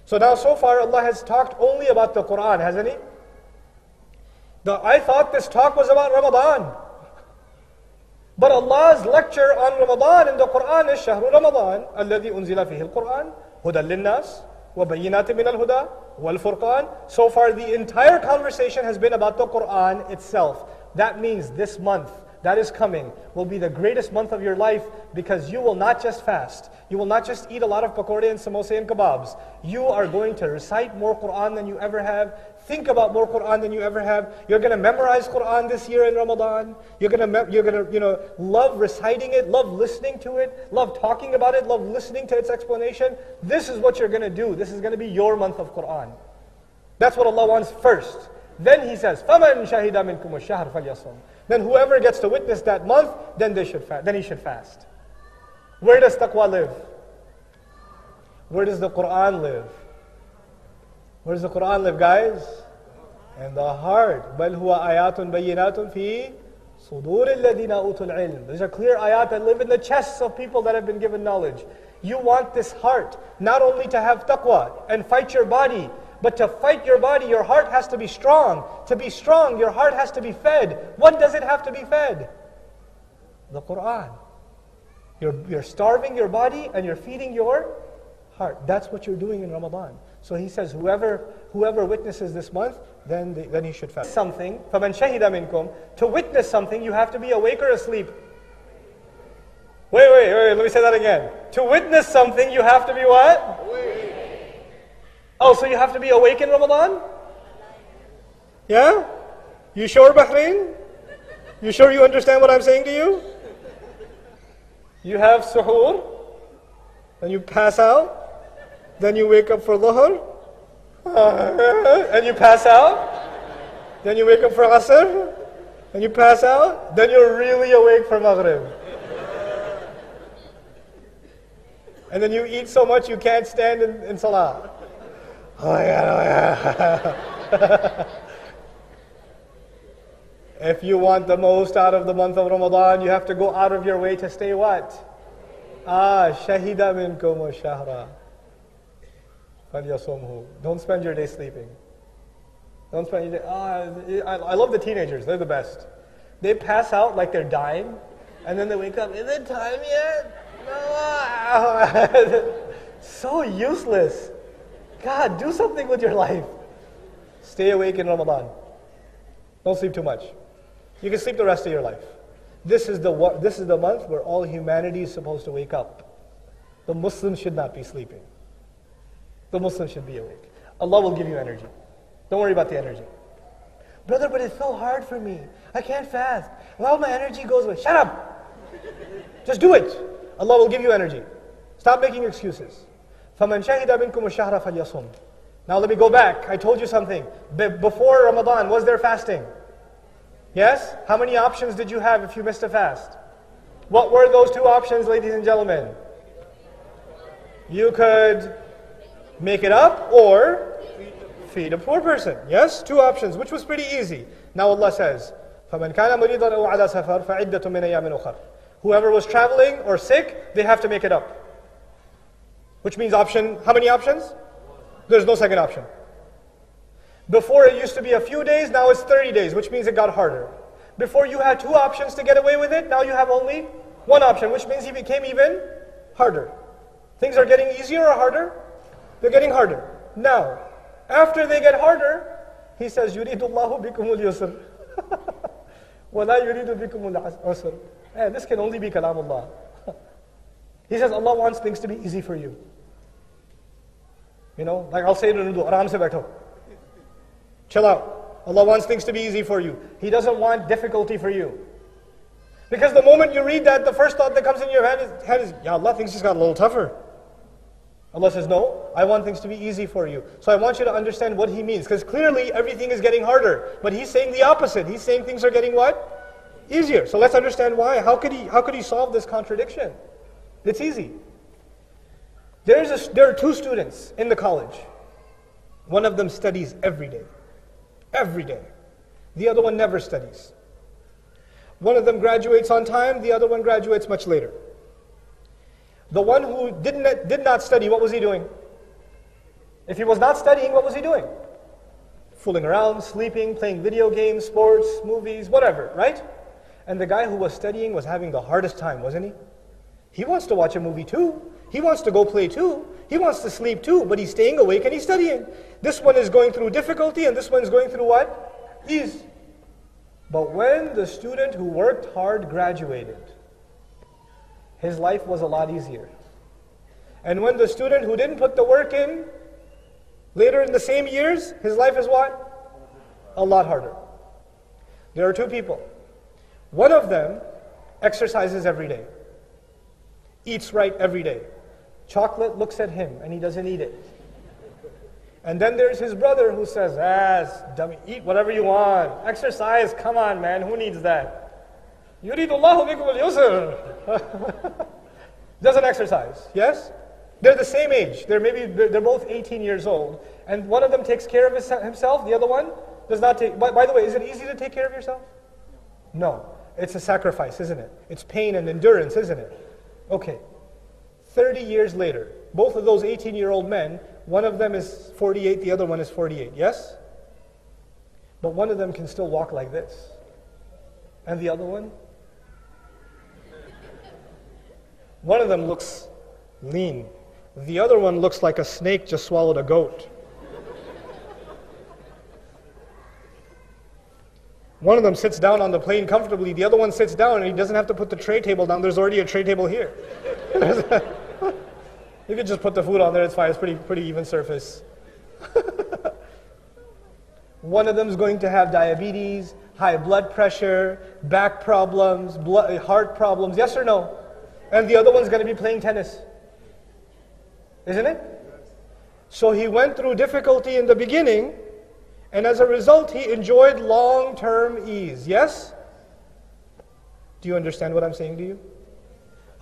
So now so far Allah has talked only about the Quran, hasn't He? I thought this talk was about Ramadan. But Allah's lecture on Ramadan in the Quran is شهر رمضان الذي أنزل فيه القرآن هدى للناس وبينات من الهدى والفرقان. So far the entire conversation has been about the Quran itself. That means this month that is coming will be the greatest month of your life, because you will not just fast. You will not just eat a lot of pakode and samosa and kebabs. You are going to recite more Quran than you ever have. Think about more Quran than you ever have. You're going to memorize Quran this year in Ramadan. You're going to love reciting it, love listening to it, love talking about it, love listening to its explanation. This is what you're going to do. This is going to be your month of Quran. That's what Allah wants first. Then He says, فَمَنْ شَهِدَ مِنْكُمُ الشَّهْرَ فَلْيَصُمْ. Then whoever gets to witness that month, then he should fast. Where does taqwa live? Where does the Quran live? Where does the Quran live, guys? In the heart. بَلْ هُوَ آيَاتٌ بَيِّنَاتٌ فِي صُدُورِ الَّذِينَ أُوتُوا الْعِلْمِ. These are clear ayat that live in the chests of people that have been given knowledge. You want this heart not only to have taqwa and fight your body, but to fight your body, your heart has to be strong. To be strong, your heart has to be fed. What does it have to be fed? The Quran. You're starving your body and you're feeding your heart. That's what you're doing in Ramadan. So He says, whoever witnesses this month, then he should fast. Something, فَمَنْ شَهِدَ مِنْكُمْ. To witness something, you have to be awake or asleep. Wait, let me say that again. To witness something, you have to be what? Awake. Oh, so you have to be awake in Ramadan? Yeah? You sure, Bahrain? You sure you understand what I'm saying to you? You have suhoor, then you pass out, then you wake up for dhuhr, and you pass out, then you wake up for asr, and you pass out, then you're really awake for maghrib. And then you eat so much you can't stand in salah. Oh yeah. If you want the most out of the month of Ramadan, you have to go out of your way to stay what? Shahida minkum ash-shahra falyasumhu. Don't spend your day sleeping. Don't spend your day. I love the teenagers. They're the best. They pass out like they're dying, and then they wake up. Is it time yet? No. So useless. God, do something with your life. Stay awake in Ramadan. Don't sleep too much. You can sleep the rest of your life. This is the month where all humanity is supposed to wake up. The Muslims should not be sleeping. The Muslims should be awake. Allah will give you energy. Don't worry about the energy. Brother, but it's so hard for me. I can't fast. Well, my energy goes away. Shut up! Just do it. Allah will give you energy. Stop making excuses. فَمَنْ شَهِدَ مِنْكُمُ الشَّهْرَ فَلْيَصُمْ. Now let me go back. I told you something. Before Ramadan, was there fasting? Yes? How many options did you have if you missed a fast? What were those two options, ladies and gentlemen? You could make it up or feed a poor person. Yes? Two options, which was pretty easy. Now Allah says, فَمَنْ كَانَ مَرِيضًا أَوْ عَلَى سَفَرٍ فَعِدَّةٌ مِنْ أَيَّامٍ أُخَرٍ. Whoever was traveling or sick, they have to make it up. Which means how many options? There's no second option. Before it used to be a few days, now it's 30 days, which means it got harder. Before you had two options to get away with it, now you have only one option, which means it became even harder. Things are getting easier or harder? They're getting harder. Now, after they get harder, He says, يُرِيدُ اللَّهُ بِكُمُ الْيُسْرِ وَلَا يُرِيدُ بِكُمُ الْعُسْرِ. This can only be kalamullah. He says Allah wants things to be easy for you. Like I'll say it in Urdu, Aram se baitho. Chill out. Allah wants things to be easy for you. He doesn't want difficulty for you. Because the moment you read that, the first thought that comes in your head is, Ya Allah, things just got a little tougher. Allah says, no, I want things to be easy for you. So I want you to understand what He means. Because clearly everything is getting harder. But He's saying the opposite. He's saying things are getting what? Easier. So let's understand why. How could He solve this contradiction? It's easy. There are two students in the college. One of them studies every day. Every day. The other one never studies. One of them graduates on time, the other one graduates much later. The one who did not study, what was he doing? If he was not studying, what was he doing? Fooling around, sleeping, playing video games, sports, movies, whatever, right? And the guy who was studying was having the hardest time, wasn't he? He wants to watch a movie too. He wants to go play too. He wants to sleep too, but he's staying awake and he's studying. This one is going through difficulty and this one's going through what? Ease. But when the student who worked hard graduated, his life was a lot easier. And when the student who didn't put the work in, later in the same years, his life is what? A lot harder. There are two people. One of them exercises every day, eats right every day. Chocolate looks at him and he doesn't eat it. And then there's his brother who says, dummy, eat whatever you want. Exercise, come on man, who needs that? Yuridullahu bikum al-yusr. Doesn't exercise, yes? They're the same age. They're both 18 years old. And one of them takes care of himself, the other one does not take. By the way, is it easy to take care of yourself? No. It's a sacrifice, isn't it? It's pain and endurance, isn't it? Okay. 30 years later, both of those 18-year-old men, one of them is 48, the other one is 48, yes? But one of them can still walk like this. And the other one? One of them looks lean. The other one looks like a snake just swallowed a goat. One of them sits down on the plane comfortably. The other one sits down and he doesn't have to put the tray table down. There's already a tray table here. You can just put the food on there. It's fine. It's pretty even surface. One of them is going to have diabetes, high blood pressure, back problems, heart problems. Yes or no? And the other one's going to be playing tennis. Isn't it? So he went through difficulty in the beginning, and as a result, he enjoyed long-term ease. Yes? Do you understand what I'm saying to you?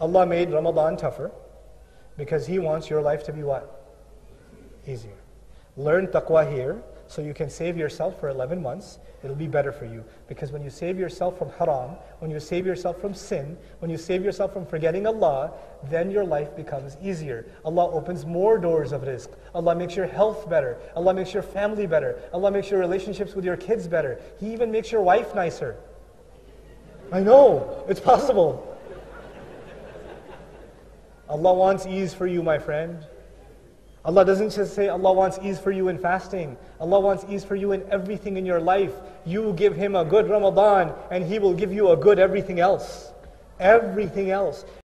Allah made Ramadan tougher because He wants your life to be what? Easier. Learn taqwa here so you can save yourself for 11 months. It'll be better for you. Because when you save yourself from haram, when you save yourself from sin, when you save yourself from forgetting Allah, then your life becomes easier. Allah opens more doors of rizq. Allah makes your health better. Allah makes your family better. Allah makes your relationships with your kids better. He even makes your wife nicer. I know, it's possible. Allah wants ease for you, my friend. Allah doesn't just say Allah wants ease for you in fasting. Allah wants ease for you in everything in your life. You give Him a good Ramadan and He will give you a good everything else. Everything else.